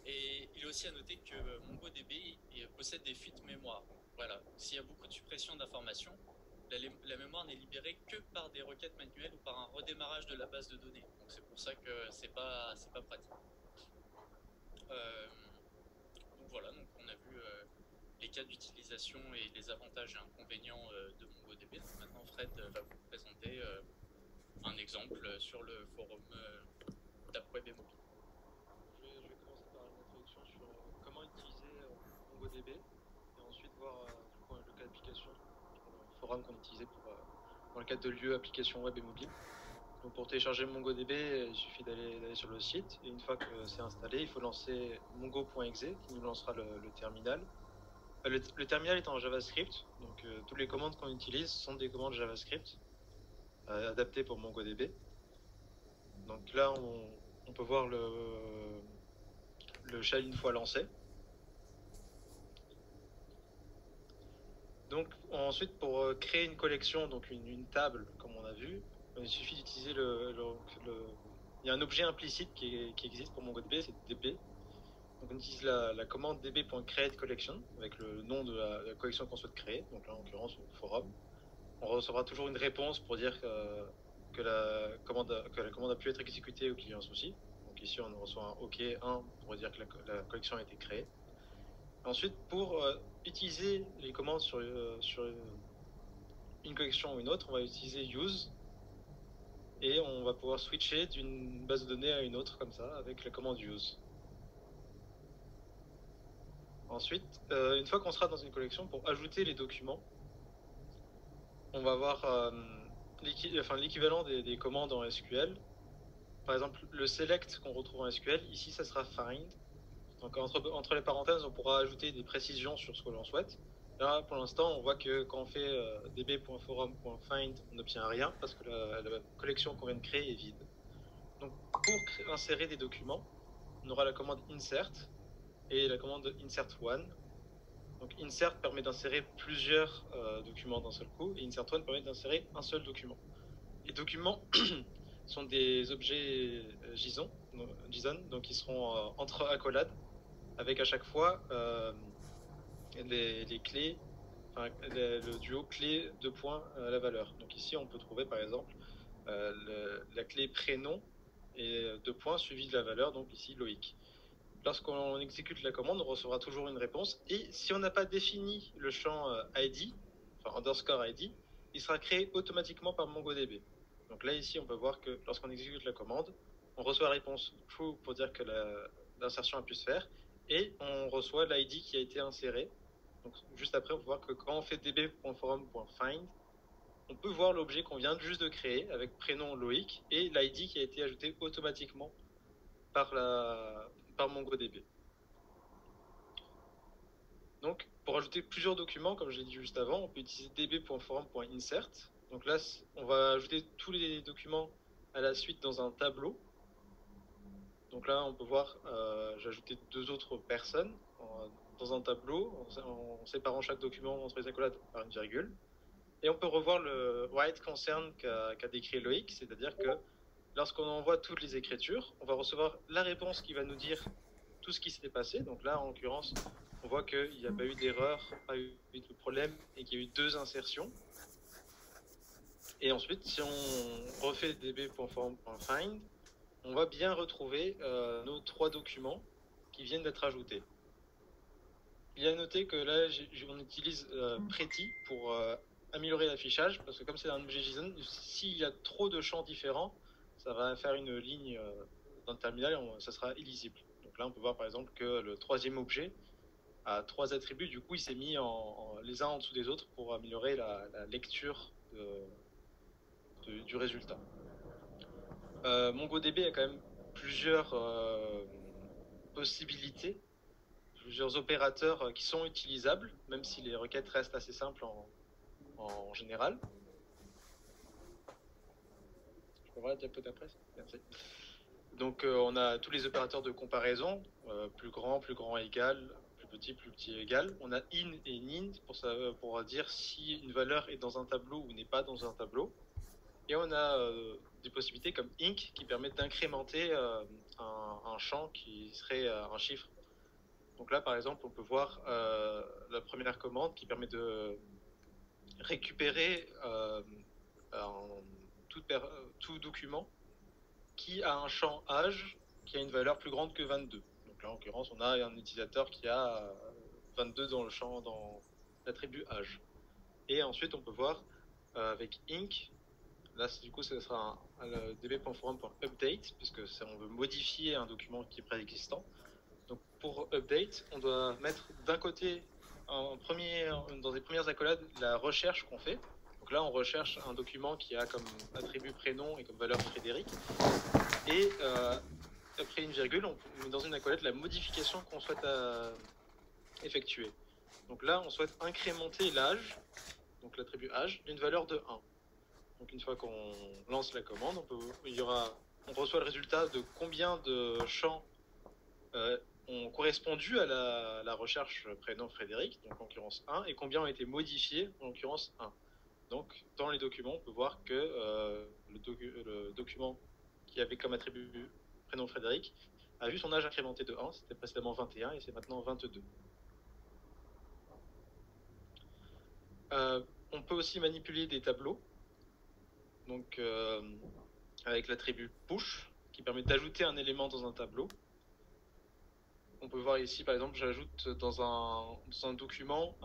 Et il est aussi à noter que MongoDB possède des fuites mémoire. Voilà, s'il y a beaucoup de suppression d'informations, la mémoire n'est libérée que par des requêtes manuelles ou par un redémarrage de la base de données. Donc c'est pour ça que c'est pas pratique. Donc voilà, donc on a vu les cas d'utilisation et les avantages et inconvénients de MongoDB. Donc maintenant Fred va vous présenter un exemple sur le forum d'AppWeb et mobile. Je vais commencer par une introduction sur comment utiliser MongoDB et ensuite voir le cas d'application sur le forum qu'on utilisait dans le cadre de l'UE application web et mobile. Donc pour télécharger MongoDB, il suffit d'aller sur le site et une fois que c'est installé, il faut lancer mongo.exe qui nous lancera le terminal. Le terminal est en JavaScript, donc toutes les commandes qu'on utilise sont des commandes JavaScript adaptées pour MongoDB. Donc là, on peut voir le shell une fois lancé. Donc ensuite, pour créer une collection, donc une table, comme on a vu, il suffit d'utiliser il y a un objet implicite qui existe pour MongoDB, c'est db. Donc on utilise la commande db.createCollection avec le nom de la collection qu'on souhaite créer, donc là en l'occurrence le forum. On recevra toujours une réponse pour dire que la commande a pu être exécutée ou qu'il y a un souci. Donc ici on reçoit un OK1 pour dire que la collection a été créée. Ensuite, pour utiliser les commandes sur une collection ou une autre, on va utiliser use et on va pouvoir switcher d'une base de données à une autre comme ça avec la commande use. Ensuite, une fois qu'on sera dans une collection, pour ajouter les documents, on va avoir l'équivalent des commandes en SQL. Par exemple, le select qu'on retrouve en SQL, ici ça sera find. Donc entre les parenthèses, on pourra ajouter des précisions sur ce que l'on souhaite. Là, pour l'instant, on voit que quand on fait db.forum.find, on n'obtient rien parce que la collection qu'on vient de créer est vide. Donc, pour insérer des documents, on aura la commande insert et la commande insert one. Donc, insert permet d'insérer plusieurs documents d'un seul coup et insert one permet d'insérer un seul document. Les documents sont des objets JSON, donc ils seront entre accolades avec à chaque fois les clés, le duo clé de points à la valeur. Donc ici, on peut trouver par exemple la clé prénom et 2 points suivi de la valeur, donc ici Loïc. Lorsqu'on exécute la commande, on recevra toujours une réponse. Et si on n'a pas défini le champ ID, enfin underscore ID, il sera créé automatiquement par MongoDB. Donc là, ici, on peut voir que lorsqu'on exécute la commande, on reçoit la réponse true pour dire que l'insertion a pu se faire, et on reçoit l'ID qui a été inséré. Donc juste après, on peut voir que quand on fait db.forum.find, on peut voir l'objet qu'on vient juste de créer avec prénom Loïc et l'ID qui a été ajouté automatiquement par MongoDB. Donc, pour ajouter plusieurs documents, comme j'ai dit juste avant, on peut utiliser db.forum.insert. Donc là, on va ajouter tous les documents à la suite dans un tableau. Donc là, on peut voir, j'ai ajouté 2 autres personnes dans un tableau, en séparant chaque document entre les accolades par une virgule. Et on peut revoir le write concern qu'a décrit Loïc, c'est-à-dire que lorsqu'on envoie toutes les écritures, on va recevoir la réponse qui va nous dire tout ce qui s'était passé. Donc là, en l'occurrence, on voit qu'il n'y a pas eu d'erreur, pas eu de problème et qu'il y a eu 2 insertions. Et ensuite, si on refait db.form.find, on va bien retrouver nos 3 documents qui viennent d'être ajoutés. Il y a noté que là, on utilise Pretty pour améliorer l'affichage, parce que comme c'est un objet JSON, s'il y a trop de champs différents, ça va faire une ligne dans le terminal et ça sera illisible. Donc là, on peut voir par exemple que le 3e objet a 3 attributs, du coup, il s'est mis les uns en dessous des autres pour améliorer la lecture du résultat. MongoDB a quand même plusieurs possibilités, plusieurs opérateurs qui sont utilisables, même si les requêtes restent assez simples en général. Je peux voir la diapo d'après? Merci. Donc on a tous les opérateurs de comparaison, plus grand égal, plus petit égal. On a in et nin pour dire si une valeur est dans un tableau ou n'est pas dans un tableau. Et on a des possibilités comme inc qui permettent d'incrémenter un champ qui serait un chiffre. Donc là, par exemple, on peut voir la première commande qui permet de récupérer tout document qui a un champ âge qui a une valeur plus grande que 22. Donc là, en l'occurrence, on a un utilisateur qui a 22 dans le champ, dans l'attribut âge. Et ensuite, on peut voir avec inc, là, du coup, ce sera un db.forum.update, puisque on veut modifier un document qui est préexistant. Donc pour update, on doit mettre d'un côté, dans les premières accolades, la recherche qu'on fait. Donc là, on recherche un document qui a comme attribut prénom et comme valeur Frédéric. Et après une virgule, on met dans une accolade la modification qu'on souhaite effectuer. Donc là, on souhaite incrémenter l'âge, donc l'attribut âge, d'une valeur de 1. Donc une fois qu'on lance la commande, on reçoit le résultat de combien de champs ont correspondu à la recherche prénom Frédéric, donc en l'occurrence 1, et combien ont été modifiés, en l'occurrence 1. Donc dans les documents, on peut voir que le document qui avait comme attribut prénom Frédéric a vu son âge incrémenté de 1, c'était précédemment 21 et c'est maintenant 22. On peut aussi manipuler des tableaux, donc avec l'attribut push qui permet d'ajouter un élément dans un tableau. On peut voir ici, par exemple, j'ajoute dans un document,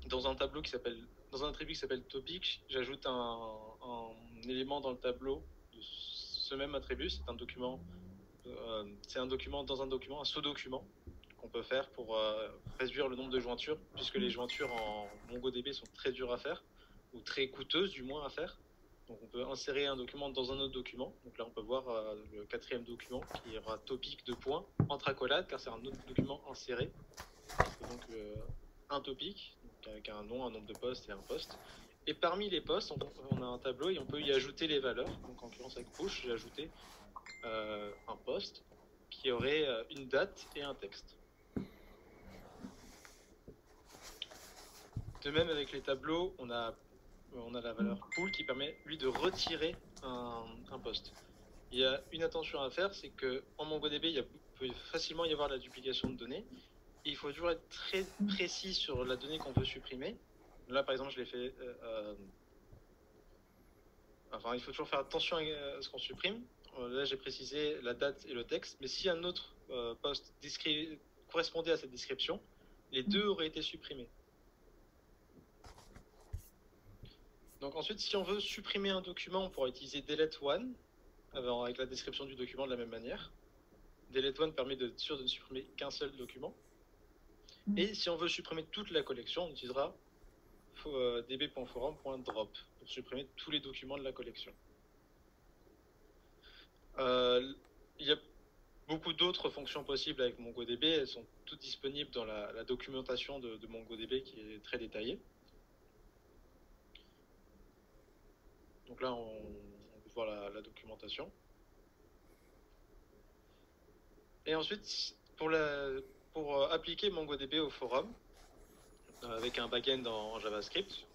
dans un tableau dans un attribut qui s'appelle topic, j'ajoute un élément dans le tableau de ce même attribut. C'est un document dans un document, un sous-document qu'on peut faire pour réduire le nombre de jointures, puisque les jointures en MongoDB sont très dures à faire, ou très coûteuses du moins à faire. Donc on peut insérer un document dans un autre document. Donc là on peut voir le quatrième document qui aura topic de points entre accolades, car c'est un autre document inséré. C'est donc un topic, donc avec un nom, un nombre de postes et un poste. Et parmi les postes, on a un tableau et on peut y ajouter les valeurs. Donc en l'occurrence avec push, j'ai ajouté un poste qui aurait une date et un texte. De même avec les tableaux, on a la valeur pool qui permet lui de retirer un poste. Il y a une attention à faire, c'est qu'en MongoDB, il peut facilement y avoir de la duplication de données. Et il faut toujours être très précis sur la donnée qu'on veut supprimer. Là, par exemple, je l'ai fait. Il faut toujours faire attention à ce qu'on supprime. Là, j'ai précisé la date et le texte. Mais si un autre poste correspondait à cette description, les deux auraient été supprimés. Donc ensuite, si on veut supprimer un document, on pourra utiliser delete one avec la description du document de la même manière. Delete one permet d'être sûr de ne supprimer qu'un seul document. Et si on veut supprimer toute la collection, on utilisera db.forum.drop pour supprimer tous les documents de la collection. Il y a beaucoup d'autres fonctions possibles avec MongoDB. Elles sont toutes disponibles dans la documentation de MongoDB qui est très détaillée. Donc là, on peut voir la documentation. Et ensuite, pour appliquer MongoDB au forum, avec un backend en JavaScript,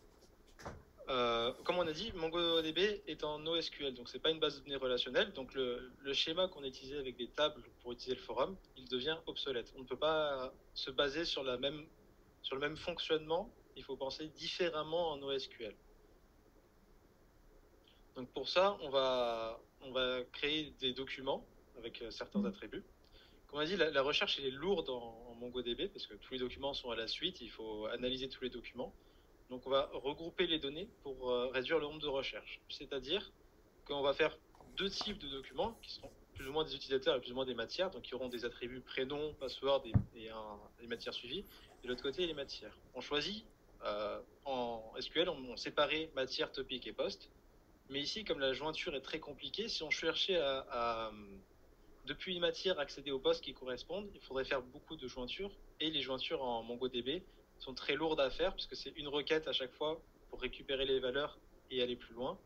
comme on a dit, MongoDB est en NoSQL, donc c'est pas une base de données relationnelle. Donc le schéma qu'on a utilisé avec des tables pour utiliser le forum, il devient obsolète. On ne peut pas se baser sur le même fonctionnement. Il faut penser différemment en NoSQL. Donc pour ça, on va créer des documents avec certains attributs. Comme on a dit, la recherche elle est lourde en MongoDB parce que tous les documents sont à la suite. Il faut analyser tous les documents. Donc on va regrouper les données pour réduire le nombre de recherches. C'est-à-dire qu'on va faire deux types de documents qui seront plus ou moins des utilisateurs et plus ou moins des matières, donc qui auront des attributs prénom, password et les matières suivies. Et de l'autre côté, les matières. On choisit en SQL, on séparait matière, topic et poste. Mais ici, comme la jointure est très compliquée, si on cherchait depuis une matière accéder aux postes qui correspondent, il faudrait faire beaucoup de jointures. Et les jointures en MongoDB sont très lourdes à faire puisque c'est une requête à chaque fois pour récupérer les valeurs et aller plus loin.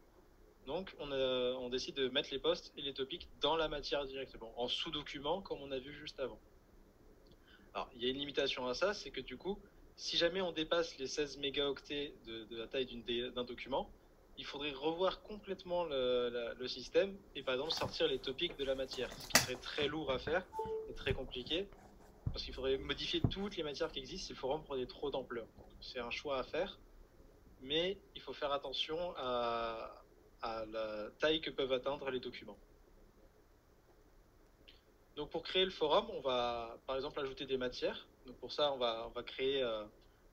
Donc on décide de mettre les postes et les topics dans la matière directement, en sous-document comme on a vu juste avant. Alors il y a une limitation à ça, c'est que du coup, si jamais on dépasse les 16 mégaoctets de la taille d'un document, il faudrait revoir complètement le système et par exemple sortir les topics de la matière, ce qui serait très lourd à faire et très compliqué, parce qu'il faudrait modifier toutes les matières qui existent si le forum prenait trop d'ampleur. C'est un choix à faire, mais il faut faire attention à la taille que peuvent atteindre les documents. Donc pour créer le forum, on va par exemple ajouter des matières. Donc pour ça, on va créer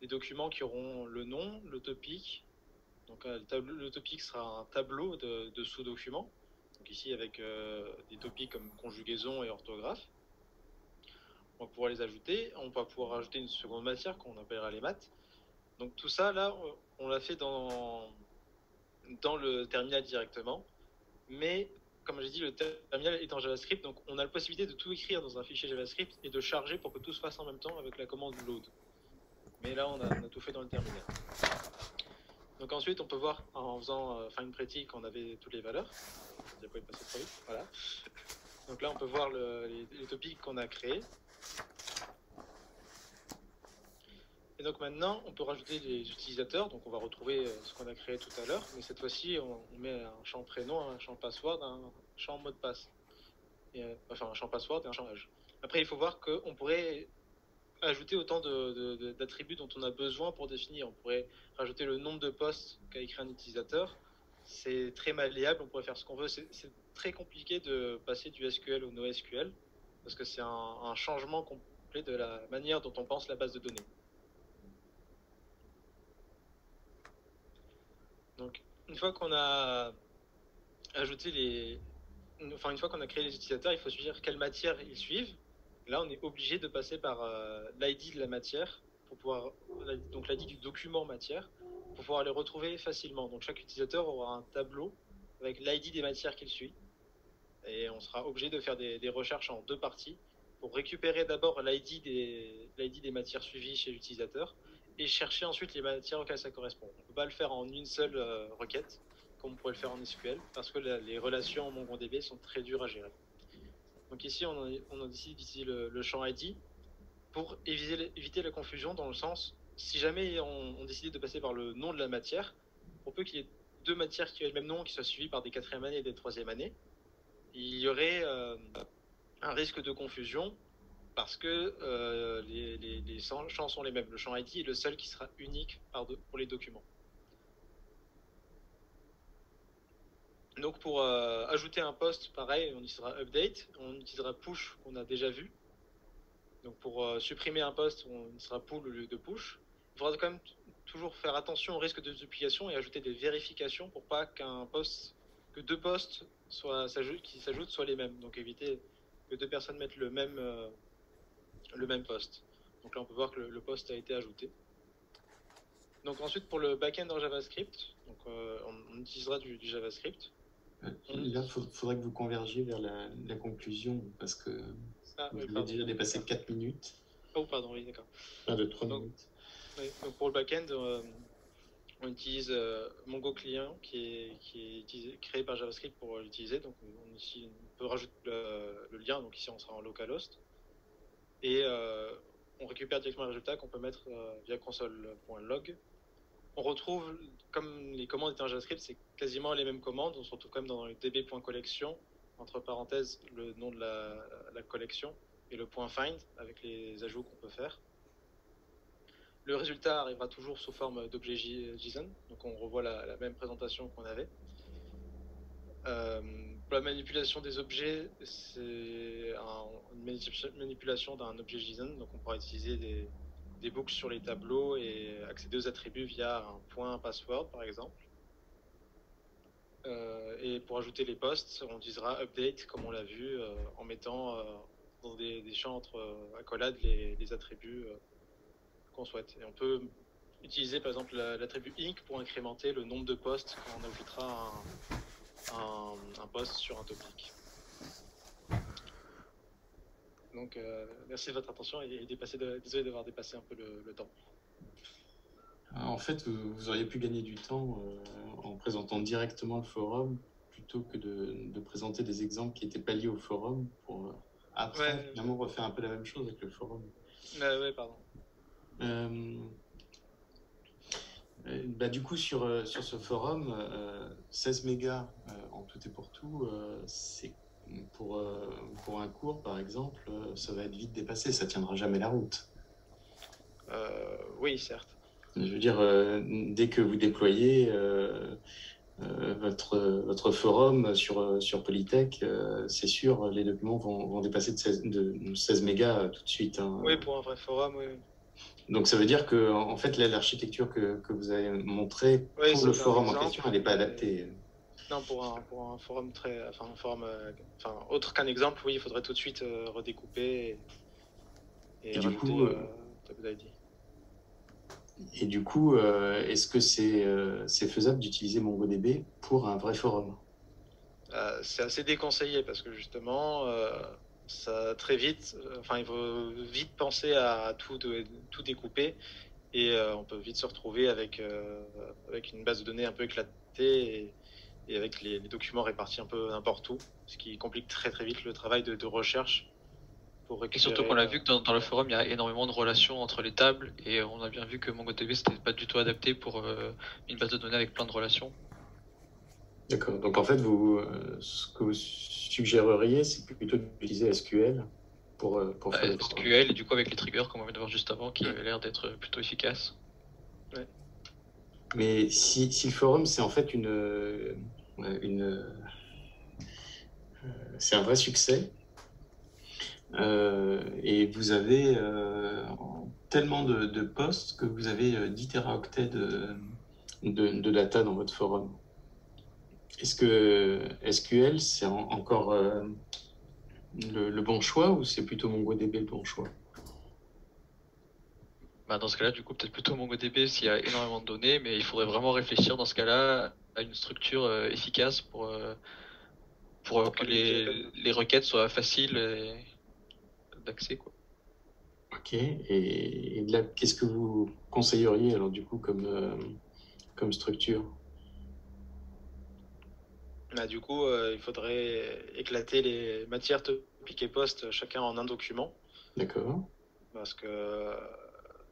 des documents qui auront le nom, le topic. Donc le topic sera un tableau de sous-documents. Donc ici avec des topics comme conjugaison et orthographe. On va pouvoir les ajouter. On va pouvoir ajouter une seconde matière qu'on appellera les maths. Donc tout ça là, on l'a fait dans le terminal directement. Mais comme j'ai dit, le terminal est en JavaScript, donc on a la possibilité de tout écrire dans un fichier JavaScript et de charger pour que tout se fasse en même temps avec la commande load. Mais là, on a tout fait dans le terminal. Donc ensuite, on peut voir en faisant find pretty qu'on avait toutes les valeurs. Il pas passé trop vite. Voilà. Donc là, on peut voir les topics qu'on a créés. Et donc maintenant, on peut rajouter les utilisateurs. Donc on va retrouver ce qu'on a créé tout à l'heure, mais cette fois-ci, on met un champ prénom, un champ password, un champ mot de passe. Enfin, un champ password et un champ âge. Après, il faut voir qu'on pourrait ajouter autant d'attributs dont on a besoin pour définir. On pourrait rajouter le nombre de postes qu'a écrit un utilisateur. C'est très malléable, on pourrait faire ce qu'on veut. C'est très compliqué de passer du SQL au NoSQL, parce que c'est un changement complet de la manière dont on pense la base de données. Donc, une fois qu'on a ajouté une fois qu'on a créé les utilisateurs, il faut suivre quelle matière ils suivent. Là, on est obligé de passer par l'ID de la matière, donc l'ID du document matière, pour pouvoir les retrouver facilement. Donc chaque utilisateur aura un tableau avec l'ID des matières qu'il suit. Et on sera obligé de faire des recherches en deux parties pour récupérer d'abord l'ID des matières suivies chez l'utilisateur et chercher ensuite les matières auxquelles ça correspond. On ne peut pas le faire en une seule requête, comme on pourrait le faire en SQL, parce que les relations en MongoDB sont très dures à gérer. Donc ici, on a décidé d'utiliser le champ ID pour éviter la confusion, dans le sens, si jamais on décidait de passer par le nom de la matière, pour peu qu'il y ait deux matières qui aient le même nom, qui soient suivies par des quatrième années et des troisième années, il y aurait un risque de confusion, parce que les champs sont les mêmes. Le champ ID est le seul qui sera unique pour les documents. Donc pour ajouter un post, pareil, on utilisera update, on utilisera push qu'on a déjà vu. Donc pour supprimer un post, on utilisera pull au lieu de push. Il faudra quand même toujours faire attention au risque de duplication et ajouter des vérifications pour pas que deux posts qui s'ajoutent soient les mêmes. Donc éviter que deux personnes mettent le même post. Donc là on peut voir que le post a été ajouté. Donc ensuite pour le backend en JavaScript, donc on utilisera du JavaScript. Là, il faudrait que vous convergiez vers la conclusion, parce que vous avez déjà dépassé 4 minutes. Oh, pardon, oui, d'accord. De 3 minutes. Oui, donc pour le backend, on utilise Mongo Client qui est créé par JavaScript pour l'utiliser. Donc ici, on peut rajouter le lien, donc ici on sera en localhost. Et on récupère directement le résultat qu'on peut mettre via console.log. On retrouve, comme les commandes étaient en JavaScript, c'est quasiment les mêmes commandes. On se retrouve quand même dans le db.collection, entre parenthèses le nom de la collection et le .find avec les ajouts qu'on peut faire. Le résultat arrivera toujours sous forme d'objet JSON, donc on revoit la même présentation qu'on avait. Pour la manipulation des objets, c'est une manipulation d'un objet JSON, donc on pourra utiliser des boucles sur les tableaux et accéder aux attributs via un point password par exemple. Et pour ajouter les posts, on utilisera update comme on l'a vu en mettant dans des champs entre accolades les attributs qu'on souhaite. Et on peut utiliser par exemple l'attribut ink pour incrémenter le nombre de posts quand on ajoutera un post sur un topic. Donc merci de votre attention et désolé d'avoir dépassé un peu le temps. En fait, vous auriez pu gagner du temps en présentant directement le forum plutôt que de présenter des exemples qui n'étaient pas liés au forum pour après finalement refaire un peu la même chose avec le forum. Oui, pardon. Du coup, sur ce forum, 16 mégas en tout et pour tout, c'est pour un cours, par exemple, ça va être vite dépassé, ça tiendra jamais la route. Oui, certes. Je veux dire, dès que vous déployez votre forum sur Polytech, c'est sûr, les documents vont dépasser de 16 mégas tout de suite. Hein. Oui, pour un vrai forum, oui. Donc ça veut dire que en fait l'architecture que vous avez montrée Oui, pour le c'est un forum en exemple, question, elle n'est pas mais- adaptée. Non, pour un forum un forum, autre qu'un exemple, oui, il faudrait tout de suite redécouper et Et du rajouter coup, Tableau ID. est-ce que c'est faisable d'utiliser MongoDB pour un vrai forum? C'est assez déconseillé parce que justement, ça très vite, il faut vite penser à tout découper et on peut vite se retrouver avec une base de données un peu éclatée et avec les documents répartis un peu n'importe où, ce qui complique très très vite le travail de recherche pour Et récupérer. surtout qu'on a vu que dans le forum, il y a énormément de relations entre les tables et on a bien vu que MongoDB c'était pas du tout adapté pour une base de données avec plein de relations. D'accord. Donc en fait, ce que vous suggéreriez, c'est plutôt d'utiliser SQL pour faire des forums. SQL et du coup avec les triggers comme on vient de voir juste avant qui avait l'air d'être plutôt efficace. Ouais. Mais si le forum, c'est en fait c'est un vrai succès, et vous avez tellement de posts que vous avez 10 teraoctets de data dans votre forum. Est-ce que SQL, c'est encore le bon choix ou c'est plutôt MongoDB le bon choix? Dans ce cas-là, du coup, peut-être plutôt MongoDB s'il y a énormément de données, mais il faudrait vraiment réfléchir dans ce cas-là à une structure efficace pour que les requêtes soient faciles d'accès, quoi. Ok, et là, qu'est-ce que vous conseilleriez alors du coup comme structure? Du coup, il faudrait éclater les matières topiques et postes chacun en un document. D'accord. Parce que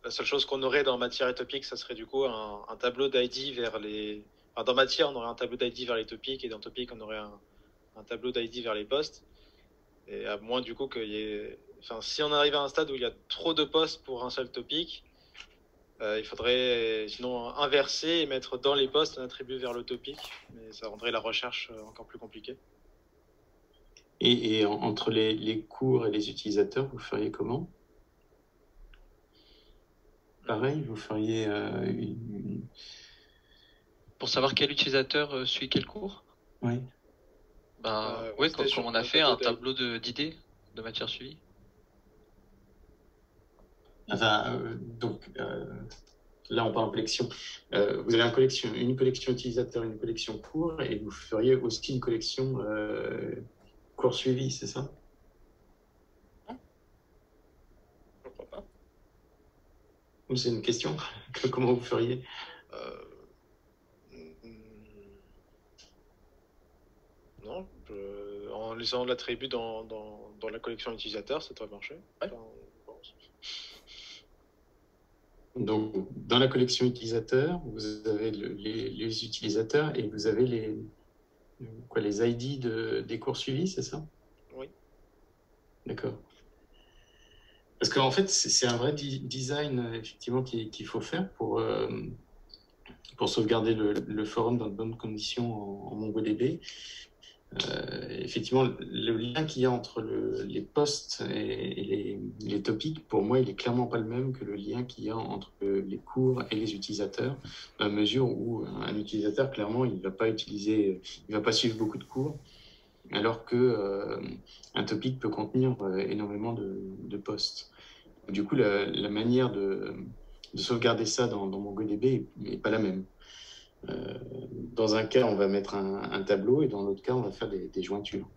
la seule chose qu'on aurait dans matière et topique, ça serait du coup un tableau d'ID vers les. Enfin, dans matière, on aurait un tableau d'ID vers les topics et dans topic, on aurait un tableau d'ID vers les postes. Et à moins du coup qu'il y ait. Enfin, si on arrive à un stade où il y a trop de postes pour un seul topic, il faudrait sinon inverser et mettre dans les postes un attribut vers le topic, mais ça rendrait la recherche encore plus compliquée. Et entre les cours et les utilisateurs, vous feriez comment? Pareil, vous feriez Pour savoir quel utilisateur suit quel cours? Oui. Oui, comme on a fait un tableau d'idées de matière suivie. Enfin, là, on parle en collection. Vous avez une collection utilisateur, une collection cours, et vous feriez aussi une collection cours suivi, c'est ça? Pourquoi pas? C'est une question. Comment vous feriez? Non, en laissant l'attribut dans la collection utilisateur, ça devrait marcher. Ouais. Donc, dans la collection utilisateur, vous avez les utilisateurs et vous avez les ID des cours suivis, c'est ça? Oui. D'accord. Parce qu'en fait, c'est un vrai design, effectivement, qu'il faut faire pour sauvegarder le forum dans de bonnes conditions en MongoDB. Effectivement, le lien qu'il y a entre les posts et les topics, pour moi, il est clairement pas le même que le lien qu'il y a entre les cours et les utilisateurs, dans la mesure où un utilisateur, clairement, il va pas suivre beaucoup de cours, alors que un topic peut contenir énormément de posts. Du coup, la manière de sauvegarder ça dans MongoDB n'est pas la même. Dans un cas, on va mettre un tableau et dans l'autre cas, on va faire des jointures.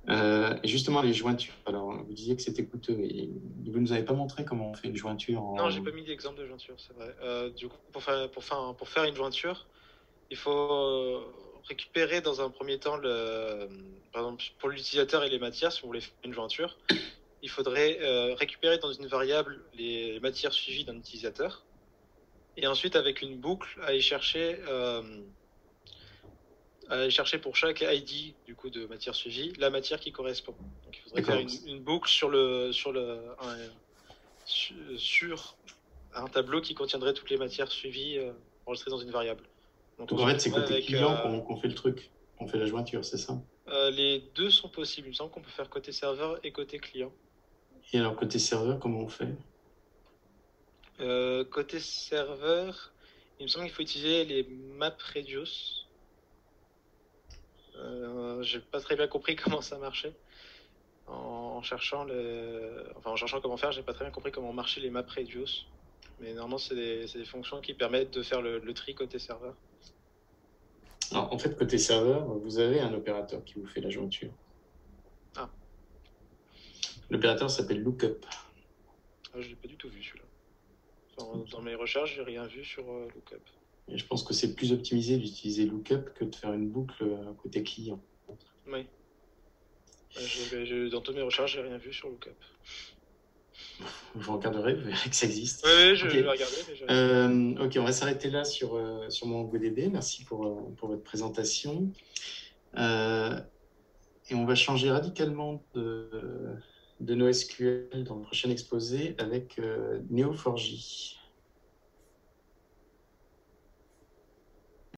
Et justement, les jointures, alors vous disiez que c'était coûteux et vous ne nous avez pas montré comment on fait une jointure Non, j'ai pas mis d'exemple de jointure, c'est vrai. Du coup, pour faire une jointure, il faut récupérer dans un premier temps, par exemple, pour l'utilisateur et les matières, si vous voulez faire une jointure, il faudrait récupérer dans une variable les matières suivies d'un utilisateur. Et ensuite, avec une boucle, aller chercher pour chaque ID du coup de matière suivie la matière qui correspond. Donc il faudrait faire une boucle sur un tableau qui contiendrait toutes les matières suivies enregistrées dans une variable. Donc en fait, c'est côté client qu'on fait le truc, qu'on fait la jointure, c'est ça? Les deux sont possibles. Il me semble qu'on peut faire côté serveur et côté client. Et alors côté serveur, comment on fait? Côté serveur, il me semble qu'il faut utiliser les MapReduce. J'ai pas très bien compris comment ça marchait. En cherchant comment faire, j'ai pas très bien compris comment marchaient les MapReduce. Mais normalement, c'est des fonctions qui permettent de faire le tri côté serveur. Alors, en fait, côté serveur, vous avez un opérateur qui vous fait la jointure. Ah. L'opérateur s'appelle lookup. Ah, je l'ai pas du tout vu celui-là. Dans mes recherches, j'ai rien vu sur lookup. Et je pense que c'est plus optimisé d'utiliser lookup que de faire une boucle côté client. Oui. Dans toutes mes recherches, j'ai rien vu sur lookup. Vous regarderez, vous verrez que ça existe. Oui, je vais regarder. Ok, on va s'arrêter là sur MongoDB. Merci pour votre présentation. Et on va changer radicalement de NoSQL dans le prochain exposé avec Neo4j.